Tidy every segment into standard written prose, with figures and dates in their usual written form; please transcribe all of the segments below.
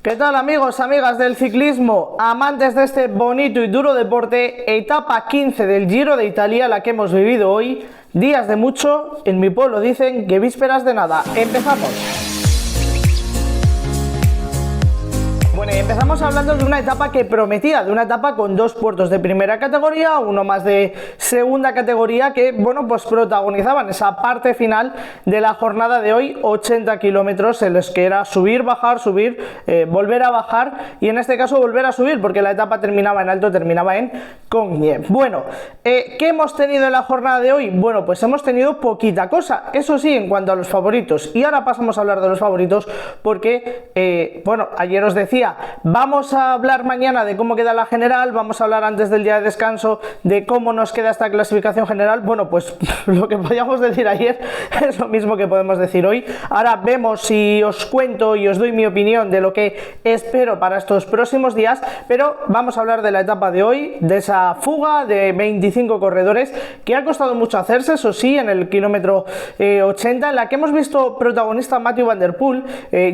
¿Qué tal, amigos, amigas del ciclismo, amantes de este bonito y duro deporte? Etapa 15 del Giro de Italia, la que hemos vivido hoy. Días de mucho, en mi pueblo dicen que vísperas de nada. ¡Empezamos! Bueno, y empezamos hablando de una etapa que prometía, de una etapa con dos puertos de primera categoría, uno más de segunda categoría, que, bueno, pues protagonizaban esa parte final de la jornada de hoy, 80 kilómetros en los que era subir, bajar, subir, volver a bajar y en este caso volver a subir, porque la etapa terminaba en alto, terminaba en Cogne. Bueno, ¿qué hemos tenido en la jornada de hoy? Bueno, pues hemos tenido poquita cosa, eso sí, en cuanto a los favoritos, y ahora pasamos a hablar de los favoritos porque, bueno, ayer os decía, vamos a hablar mañana de cómo queda la general, vamos a hablar antes del día de descanso de cómo nos queda esta clasificación general. Bueno, pues lo que podíamos decir ayer es lo mismo que podemos decir hoy. Ahora vemos si os cuento y os doy mi opinión de lo que espero para estos próximos días, pero vamos a hablar de la etapa de hoy, de esa fuga de 25 corredores que ha costado mucho hacerse, eso sí, en el kilómetro 80, en la que hemos visto protagonista Mathieu van der Poel.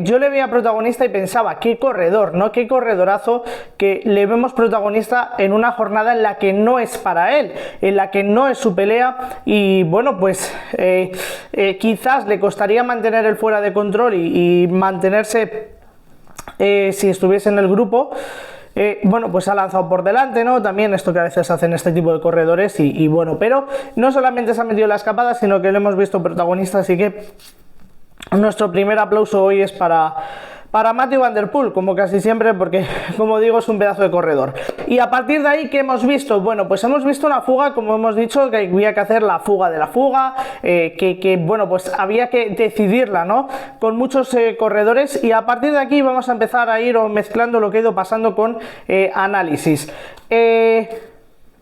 Yo le veía protagonista y pensaba, qué corredor, ¿no? Qué corredorazo que le vemos protagonista en una jornada en la que no es para él, en la que no es su pelea y bueno, pues quizás le costaría mantener el fuera de control y mantenerse si estuviese en el grupo. Bueno, pues ha lanzado por delante, ¿no? También esto que a veces hacen este tipo de corredores y bueno, pero no solamente se ha metido en la escapada, sino que lo hemos visto protagonista, así que nuestro primer aplauso hoy es para Mathieu van der Poel, como casi siempre, porque, como digo, es un pedazo de corredor. Y a partir de ahí, ¿qué hemos visto? Bueno, pues hemos visto una fuga, como hemos dicho, que había que hacer la fuga de la fuga, bueno, pues había que decidirla, ¿no? Con muchos corredores, y a partir de aquí vamos a empezar a ir mezclando lo que ha ido pasando con análisis.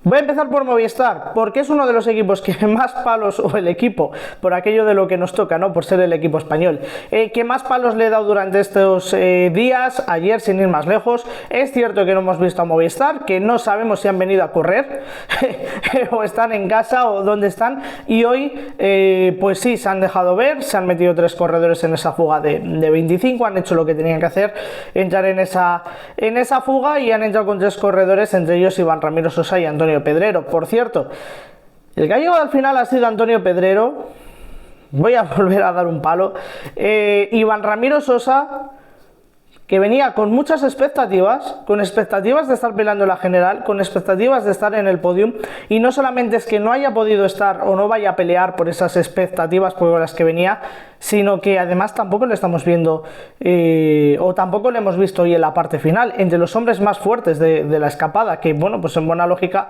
Voy a empezar por Movistar, porque es uno de los equipos que más palos, o el equipo, por aquello de lo que nos toca, ¿no? Por ser el equipo español, que más palos le he dado durante estos días, ayer sin ir más lejos. Es cierto que no hemos visto a Movistar, que no sabemos si han venido a correr, o están en casa, o dónde están, y hoy, pues sí, se han dejado ver, se han metido 3 corredores en esa fuga de 25, han hecho lo que tenían que hacer, entrar en esa fuga, y han entrado con 3 corredores, entre ellos Iván Ramiro Sosa y Antonio Pedrero. Por cierto, el que ha llegado al final ha sido Antonio Pedrero. Voy a volver a dar un palo. Iván Ramiro Sosa, que venía con muchas expectativas, con expectativas de estar peleando la general, con expectativas de estar en el podium, y no solamente es que no haya podido estar o no vaya a pelear por esas expectativas por las que venía, sino que además tampoco le estamos viendo, o tampoco le hemos visto hoy en la parte final, entre los hombres más fuertes de la escapada, que bueno, pues en buena lógica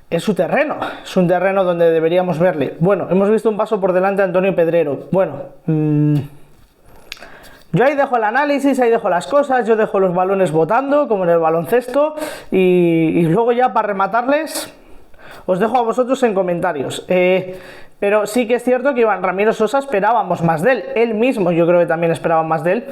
es su terreno, es un terreno donde deberíamos verle. Bueno, hemos visto un paso por delante de Antonio Pedrero. Bueno, yo ahí dejo el análisis, ahí dejo las cosas, yo dejo los balones botando, como en el baloncesto, y luego ya para rematarles, os dejo a vosotros en comentarios. Pero sí que es cierto que Iván Ramiro Sosa esperábamos más de él mismo yo creo que también esperaba más de él.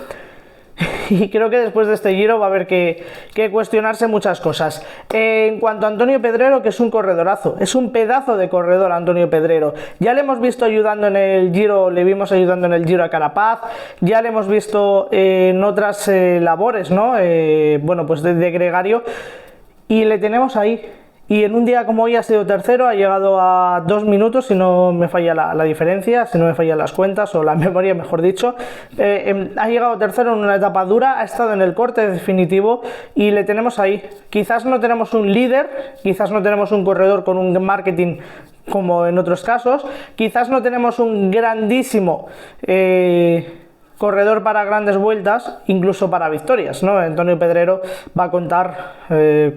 Y creo que después de este Giro va a haber que cuestionarse muchas cosas. En cuanto a Antonio Pedrero, que es un corredorazo, es un pedazo de corredor Antonio Pedrero. Ya le hemos visto ayudando en el Giro, le vimos ayudando en el Giro a Carapaz, ya le hemos visto en otras labores, ¿no? Bueno, pues de gregario, y le tenemos ahí. Y en un día como hoy ha sido tercero, ha llegado a 2 minutos, si no me falla la diferencia, si no me fallan las cuentas o la memoria, mejor dicho. Ha llegado tercero en una etapa dura, ha estado en el corte definitivo y le tenemos ahí. Quizás no tenemos un líder, quizás no tenemos un corredor con un marketing como en otros casos, quizás no tenemos un grandísimo corredor para grandes vueltas, incluso para victorias, ¿no? Antonio Pedrero va a contar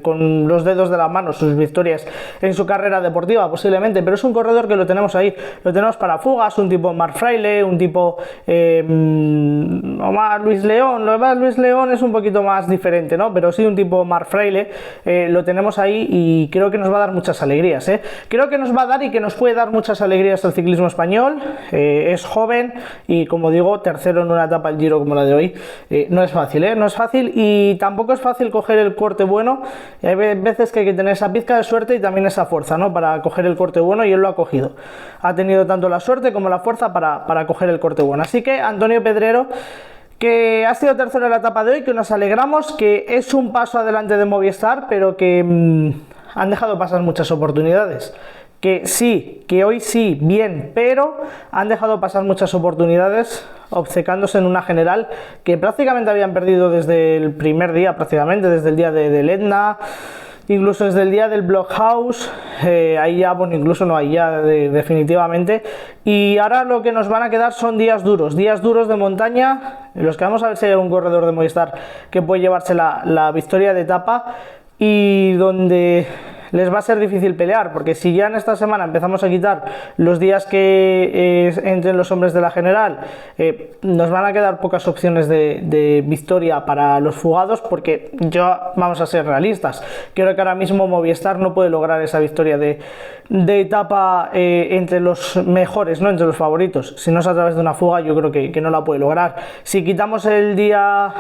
con los dedos de la mano sus victorias en su carrera deportiva, posiblemente, pero es un corredor que lo tenemos ahí, lo tenemos para fugas, un tipo Marc Fraile, un tipo Omar Luis León. Lo demás, Luis León es un poquito más diferente, ¿no? Pero sí un tipo Marc Fraile, lo tenemos ahí y creo que nos va a dar muchas alegrías, creo que nos va a dar y que nos puede dar muchas alegrías el ciclismo español. Es joven y, como digo, tercero en una etapa del Giro como la de hoy. No es fácil, no es fácil, y tampoco es fácil coger el corte bueno. Hay veces que hay que tener esa pizca de suerte y también esa fuerza, ¿no? Para coger el corte bueno, y él lo ha cogido. Ha tenido tanto la suerte como la fuerza para coger el corte bueno. Así que Antonio Pedrero, que ha sido tercero en la etapa de hoy, que nos alegramos, que es un paso adelante de Movistar, pero que han dejado pasar muchas oportunidades. Que sí, que hoy sí, bien, pero han dejado pasar muchas oportunidades obcecándose en una general que prácticamente habían perdido desde el primer día, prácticamente desde el día del Etna, incluso desde el día del Blockhouse, ahí ya, bueno, incluso no, ahí ya definitivamente. Y ahora lo que nos van a quedar son días duros de montaña, en los que vamos a ver si hay un corredor de Movistar que puede llevarse la victoria de etapa, y donde les va a ser difícil pelear, porque si ya en esta semana empezamos a quitar los días que entren los hombres de la general, nos van a quedar pocas opciones de victoria para los fugados, porque vamos a ser realistas, creo que ahora mismo Movistar no puede lograr esa victoria de etapa entre los mejores, no entre los favoritos. Si no es a través de una fuga, yo creo que no la puede lograr. Si quitamos el día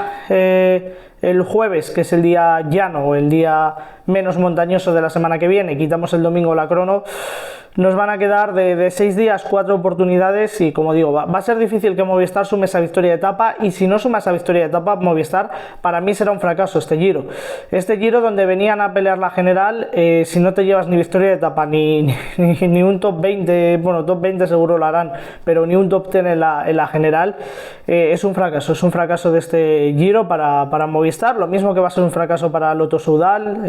el jueves, que es el día llano o el día menos montañoso de la semana que viene, quitamos el domingo la crono, nos van a quedar de 6 días 4 oportunidades, y como digo, va a ser difícil que Movistar sume esa victoria de etapa, y si no suma esa victoria de etapa, Movistar para mí será un fracaso este Giro donde venían a pelear la general. Si no te llevas ni victoria de etapa ni un top 20, bueno, top 20 seguro lo harán, pero ni un top 10 en la general, es un fracaso de este Giro para Movistar, lo mismo que va a ser un fracaso para Lotto Soudal,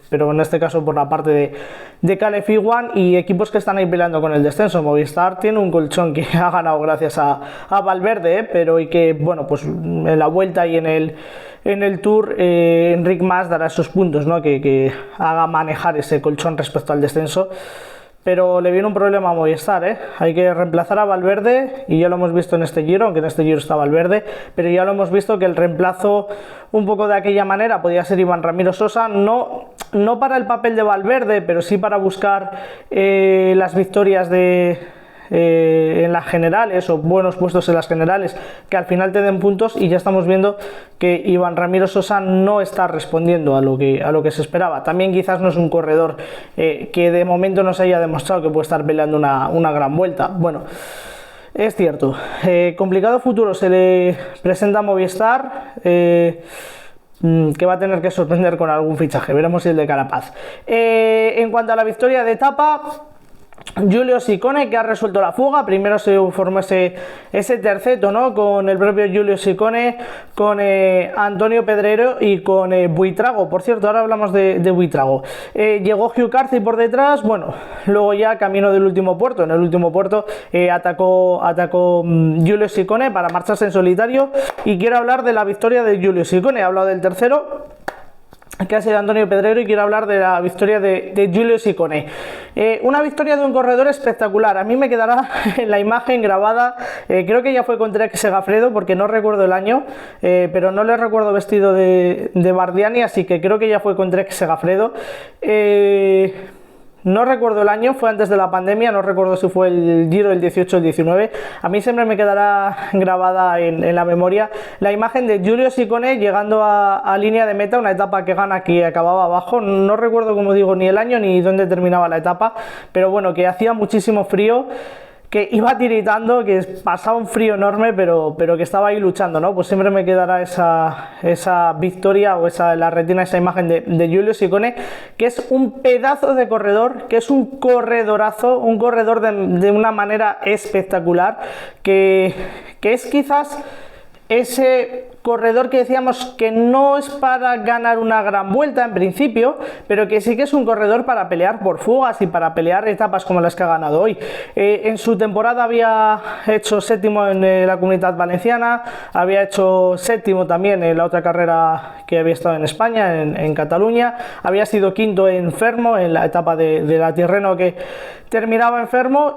pero en este caso por la parte de Caleb Ewan y equipos que están ahí peleando con el descenso. Movistar tiene un colchón que ha ganado gracias a Valverde, pero y que, bueno, pues en la vuelta y en el Tour, Enric Mas dará esos puntos, ¿no? que haga manejar ese colchón respecto al descenso. Pero le viene un problema a Movistar, hay que reemplazar a Valverde, y ya lo hemos visto en este Giro, aunque en este Giro está Valverde, pero ya lo hemos visto que el reemplazo un poco de aquella manera podía ser Iván Ramiro Sosa, no para el papel de Valverde, pero sí para buscar las victorias en las generales, o buenos puestos en las generales que al final te den puntos, y ya estamos viendo que Iván Ramiro Sosa no está respondiendo a lo que se esperaba. También quizás no es un corredor que de momento no se haya demostrado que puede estar peleando una gran vuelta. Bueno, es cierto, complicado futuro se le presenta a Movistar, que va a tener que sorprender con algún fichaje, veremos si el de Carapaz. En cuanto a la victoria de etapa, Giulio Ciccone, que ha resuelto la fuga. Primero se formó ese terceto, ¿no? Con el propio Giulio Ciccone, con Antonio Pedrero y con Buitrago. Por cierto, ahora hablamos de Buitrago. Llegó Hugh Carthy por detrás. Bueno, luego ya camino del último puerto. En el último puerto atacó Giulio Ciccone para marcharse en solitario. Y quiero hablar de la victoria de Giulio Ciccone. He hablado del tercero, que ha sido Antonio Pedrero, y quiero hablar de la victoria de Giulio Ciccone. Una victoria de un corredor espectacular. A mí me quedará en la imagen grabada, creo que ya fue con Trek Segafredo, porque no recuerdo el año, pero no le recuerdo vestido de Bardiani, así que creo que ya fue con Trek Segafredo. No recuerdo el año, fue antes de la pandemia, no recuerdo si fue el Giro el 18 o el 19. A mí siempre me quedará grabada en la memoria la imagen de Giulio Ciccone llegando a línea de meta, una etapa que gana, que acababa abajo. No recuerdo, como digo, ni el año ni dónde terminaba la etapa, pero bueno, que hacía muchísimo frío, que iba tiritando, que pasaba un frío enorme, pero que estaba ahí luchando, ¿no? Pues siempre me quedará esa victoria, o la retina, esa imagen de Giulio Ciccone, que es un pedazo de corredor, que es un corredorazo, un corredor de una manera espectacular, que es quizás ese corredor que decíamos que no es para ganar una gran vuelta en principio, pero que sí que es un corredor para pelear por fugas y para pelear etapas como las que ha ganado hoy. En su temporada había hecho séptimo en la Comunitat Valenciana, había hecho séptimo también en la otra carrera que había estado en España, en Cataluña, había sido quinto en Fermo, en la etapa de la Tirreno, que terminaba enfermo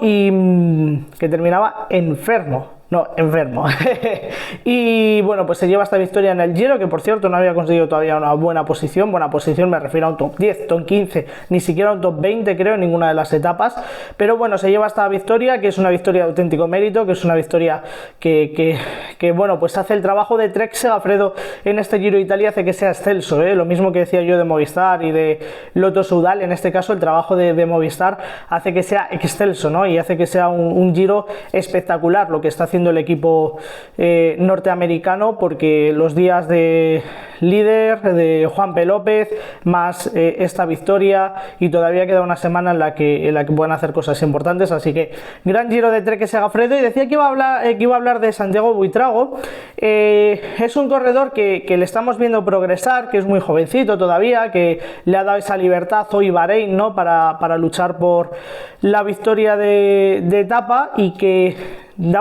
No, enfermo. Y bueno, pues se lleva esta victoria en el Giro, que por cierto no había conseguido todavía una buena posición me refiero a un top 10, top 15, ni siquiera un top 20 creo en ninguna de las etapas, pero bueno, se lleva esta victoria, que es una victoria de auténtico mérito, que es una victoria que bueno, pues hace el trabajo de Trek Segafredo en este Giro de Italia, hace que sea excelso, lo mismo que decía yo de Movistar y de Lotto Soudal. En este caso el trabajo de Movistar hace que sea excelso, ¿no? Y hace que sea un Giro espectacular lo que está haciendo haciendo el equipo norteamericano, porque los días de líder, de Juanpe López, más esta victoria, y todavía queda una semana en la que pueden hacer cosas importantes, así que gran Giro de Trek que se haga Fredo. Y decía que iba a hablar de Santiago Buitrago. Es un corredor que le estamos viendo progresar, que es muy jovencito todavía, que le ha dado esa libertad hoy Bahrein, ¿no?, para luchar por la victoria de etapa, y que me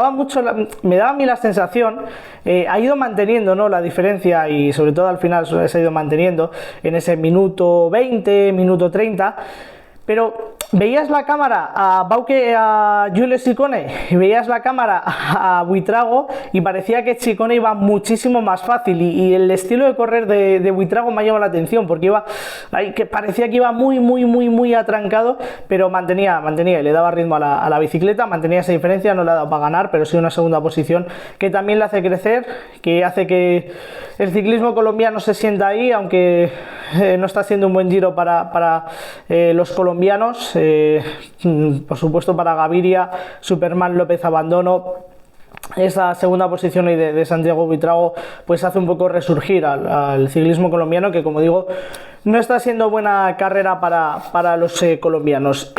daba a mí la sensación, ha ido manteniendo, ¿no?, la diferencia, y sobre todo al final se ha ido manteniendo en ese minuto 20, minuto 30, pero veías la cámara a Jules Ciccone y veías la cámara a Buitrago y parecía que Ciccone iba muchísimo más fácil, y el estilo de correr de Buitrago me ha llamado la atención, porque parecía que iba muy atrancado, pero mantenía y le daba ritmo a la bicicleta, mantenía esa diferencia. No le ha dado para ganar, pero sí una segunda posición que también le hace crecer, que hace que el ciclismo colombiano se sienta ahí, aunque no está siendo un buen Giro para los colombianos. Por supuesto, para Gaviria, Superman López Abandono, esa segunda posición de Santiago Buitrago pues hace un poco resurgir al ciclismo colombiano, que, como digo, no está siendo buena carrera para los colombianos.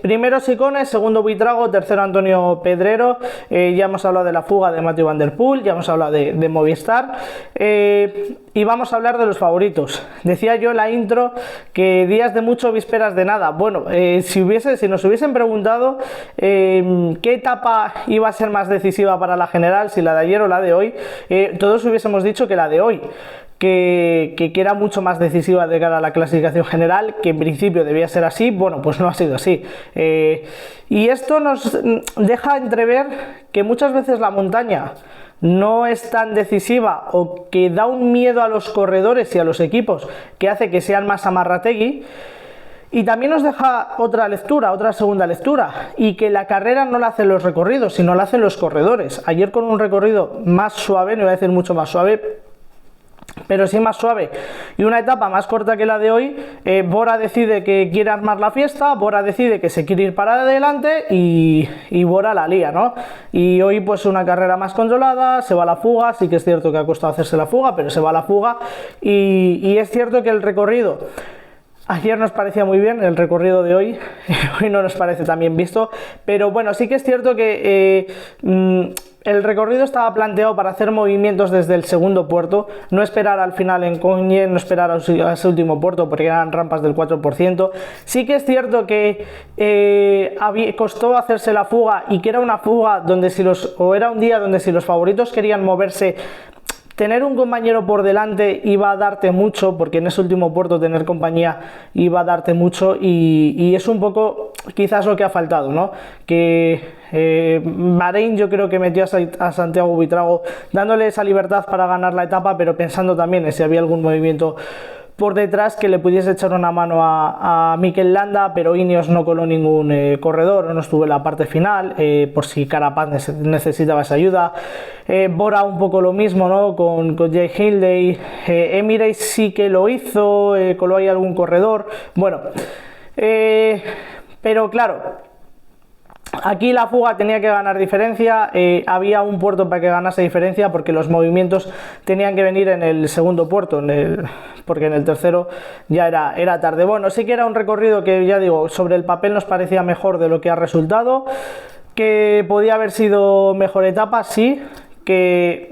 Primero Ciccone, segundo Buitrago, tercero Antonio Pedrero. Ya hemos hablado de la fuga de Mathieu van der Poel, ya hemos hablado de Movistar, y vamos a hablar de los favoritos. Decía yo en la intro que días de mucho, vísperas de nada. Bueno, si nos hubiesen preguntado qué etapa iba a ser más decisiva para la general, si la de ayer o la de hoy, todos hubiésemos dicho que la de hoy, que era mucho más decisiva de cara a la clasificación general, que en principio debía ser así. Bueno, pues no ha sido así, y esto nos deja entrever que muchas veces la montaña no es tan decisiva, o que da un miedo a los corredores y a los equipos que hace que sean más amarrategui. Y también nos deja otra segunda lectura, y que la carrera no la hacen los recorridos, sino la hacen los corredores. Ayer, con un recorrido más suave, no voy a decir mucho más suave, pero sí más suave, y una etapa más corta que la de hoy, Bora decide que quiere armar la fiesta, Bora decide que se quiere ir para adelante, y Bora la lía, ¿no? Y hoy pues una carrera más controlada, se va a la fuga. Sí que es cierto que ha costado hacerse la fuga, pero se va a la fuga, y es cierto que el recorrido ayer nos parecía muy bien, el recorrido de hoy no nos parece tan bien visto, pero bueno, sí que es cierto que el recorrido estaba planteado para hacer movimientos desde el segundo puerto, no esperar al final en Cogne, no esperar a ese último puerto, porque eran rampas del 4%. Sí que es cierto que costó hacerse la fuga, y que era una fuga donde era un día donde, si los favoritos querían moverse, tener un compañero por delante iba a darte mucho, porque en ese último puerto tener compañía iba a darte mucho, y es un poco quizás lo que ha faltado, ¿no? Que Bahrein, yo creo que metió a Santiago Buitrago dándole esa libertad para ganar la etapa, pero pensando también en si había algún movimiento por detrás que le pudiese echar una mano a Mikel Landa, pero Ineos no coló ningún corredor, no estuvo en la parte final, por si Carapaz necesitaba esa ayuda. Bora un poco lo mismo, ¿no?, con Jay Hindley. Emirates sí que lo hizo, coló ahí algún corredor. Bueno, pero claro, aquí la fuga tenía que ganar diferencia, había un puerto para que ganase diferencia, porque los movimientos tenían que venir en el segundo puerto, porque en el tercero ya era tarde. Bueno, sí que era un recorrido que, ya digo, sobre el papel nos parecía mejor de lo que ha resultado, que podía haber sido mejor etapa, sí, que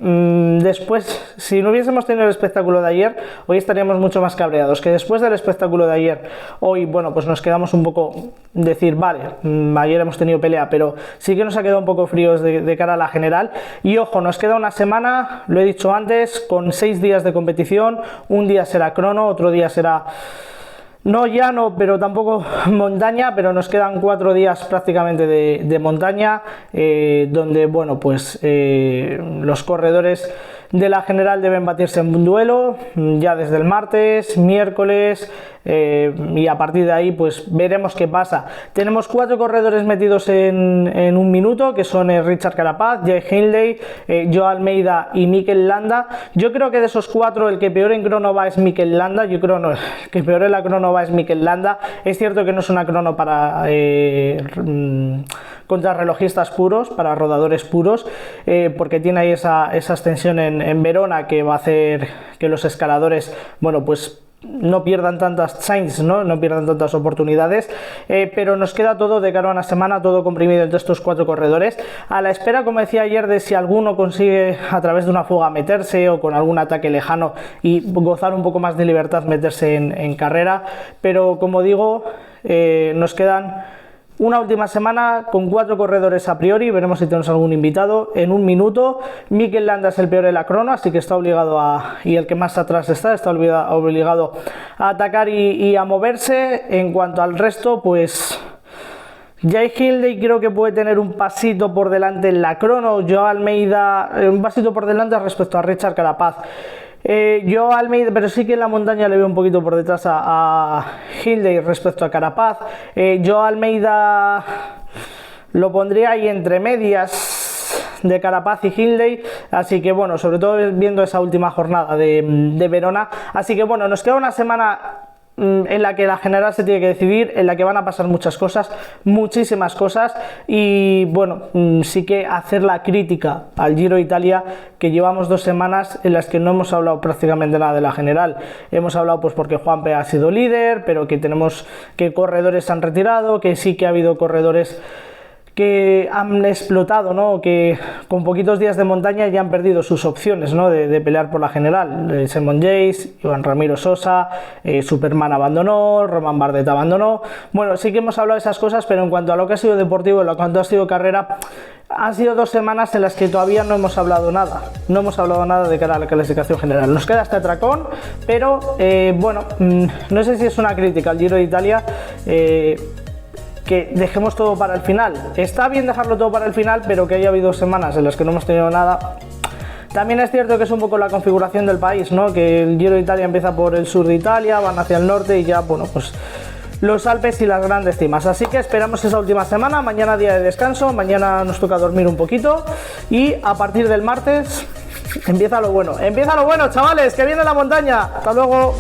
después, si no hubiésemos tenido el espectáculo de ayer, hoy estaríamos mucho más cabreados. Que después del espectáculo de ayer, hoy, bueno, pues nos quedamos un poco, decir, vale, ayer hemos tenido pelea, pero sí que nos ha quedado un poco fríos de cara a la general. Y ojo, nos queda una semana, lo he dicho antes, con 6 días de competición. Un día será crono, otro día será no llano, pero tampoco montaña, pero nos quedan 4 días prácticamente de montaña, donde, bueno, pues los corredores de la general deben batirse en un duelo ya desde el martes, miércoles, y a partir de ahí pues veremos qué pasa. Tenemos 4 corredores metidos en un minuto, que son Richard Carapaz, Jay Hindley, Joao Almeida y Mikel Landa. Yo creo que de esos 4 el que peor en crono va es Mikel Landa. Yo creo, no, el que peor en la crono va es Mikel Landa. Es cierto que no es una crono para contrarrelojistas puros, para rodadores puros, porque tiene ahí esa extensión en Verona que va a hacer que los escaladores, bueno, pues no pierdan tantas chances, no pierdan tantas oportunidades, pero nos queda todo de cara a una semana, todo comprimido entre estos 4 corredores, a la espera, como decía ayer, de si alguno consigue a través de una fuga meterse o con algún ataque lejano y gozar un poco más de libertad meterse en carrera, pero como digo, nos quedan una última semana con 4 corredores a priori. Veremos si tenemos algún invitado en un minuto. Mikel Landa es el peor en la crono, así que está obligado y el que más atrás está obligado a atacar y a moverse. En cuanto al resto, pues Jai Hindley creo que puede tener un pasito por delante en la crono. Joao Almeida un pasito por delante respecto a Richard Carapaz. Yo Almeida, pero sí que en la montaña le veo un poquito por detrás a Hindley respecto a Carapaz. Yo Almeida lo pondría ahí entre medias de Carapaz y Hindley, así que bueno, sobre todo viendo esa última jornada de Verona. Así que bueno, nos queda una semana en la que la general se tiene que decidir, en la que van a pasar muchas cosas, muchísimas cosas, y bueno, sí que hacer la crítica al Giro de Italia, que llevamos 2 semanas en las que no hemos hablado prácticamente nada de la general. Hemos hablado pues porque Juanpe ha sido líder, pero que tenemos que corredores se han retirado, que sí que ha habido corredores que han explotado, ¿no? Que con poquitos días de montaña ya han perdido sus opciones, ¿no? de pelear por la general. Simon Yates, Iván Ramiro Sosa, Superman abandonó, Roman Bardet abandonó. Bueno, sí que hemos hablado de esas cosas, pero en cuanto a lo que ha sido deportivo, en cuanto ha sido carrera, han sido 2 semanas en las que todavía no hemos hablado nada. No hemos hablado nada de cara a la clasificación general. Nos queda este atracón, pero bueno, no sé si es una crítica al Giro de Italia, que dejemos todo para el final. Está bien dejarlo todo para el final, pero que haya habido semanas en las que no hemos tenido nada. También es cierto que es un poco la configuración del país, ¿no? Que el Giro de Italia empieza por el sur de Italia, van hacia el norte y ya, bueno, pues los Alpes y las grandes cimas. Así que esperamos esa última semana. Mañana día de descanso, mañana nos toca dormir un poquito y a partir del martes empieza lo bueno. Empieza lo bueno, chavales, que viene la montaña. Hasta luego.